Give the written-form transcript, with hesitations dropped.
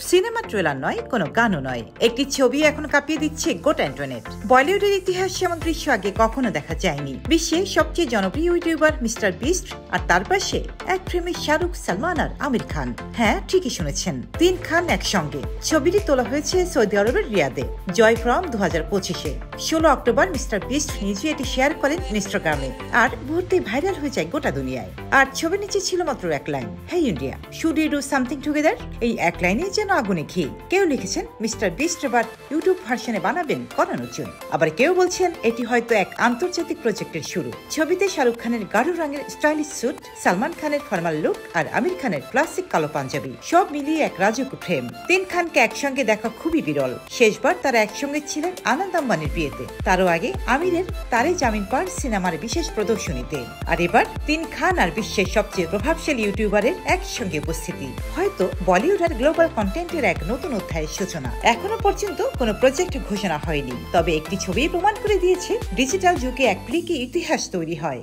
Cinema trailer নয়, কোনো গানও নয়, একটি ছবি এখন কাঁপিয়ে দিচ্ছে গোটা ইন্টারনেট। বলিউডের ইতিহাসে এমন দৃশ্য আগে কখনো দেখা যায়নি। বিশ্বের সবচেয়ে জনপ্রিয় ইউটিউবার মিস্টার বিস্ট আর তার পাশে এক প্রেমী শাহরুখ, সালমান আর আমির খান। হ্যাঁ, ঠিকই শুনেছেন, 3 খান একসঙ্গে। ছবিটি তোলা হয়েছে সৌদি আরবের রিয়াদে। জয় ফ্রম 2025-এ 16 অক্টোবর মিস্টার বিস্ট নিজে এটি শেয়ার করেন ইনস্টাগ্রামে, আর মুহূর্তেই ভাইরাল হয়ে যায় গোটা দুনিয়ায়। আর ছবির নিচে ছিল মাত্র এক line, hey India, should you do something together. এই এক লাইনে যেন আগুনে ঘি। কেউ লিখেছেন মিস্টার বিস্ট এবার ইউটিউব ভার্সনে বানাবেন করানোর জন্য, আবার কেউ বলছেন এটি হয়তো এক আন্তর্জাতিক প্রজেক্টের শুরু। ছবিতে শাহরুখ খানের গাঢ় রঙের স্টাইলিশ স্যুট, সালমান খানের ফর্মাল লুক আর আমির খানের ক্লাসিক কালো পাঞ্জাবি, সব মিলিয়ে এক রাজকীয় ফ্রেম। 3 খানকে একসঙ্গে দেখা খুবই বিরল। শেষবার তারা একসঙ্গে ছিলেন আনন্দ আম্বানির বিয়েতে, তারও আগে আমিরের তারে জামিন পার সিনেমার বিশেষ প্রদর্শনীতে। আর এবার 3 খান আর বিশ্বের সবচেয়ে প্রভাবশালী ইউটিউবারের একসঙ্গে উপস্থিতি হয়তো বলিউড আর গ্লোবাল কন্টেন্টের এক নতুন অধ্যায়ের সূচনা। এখনো পর্যন্ত কোনো প্রজেক্ট ঘোষণা হয়নি, তবে একটি ছবি প্রমাণ করে দিয়েছে ডিজিটাল যুগে এক ক্লিকে ইতিহাস তৈরি হয়।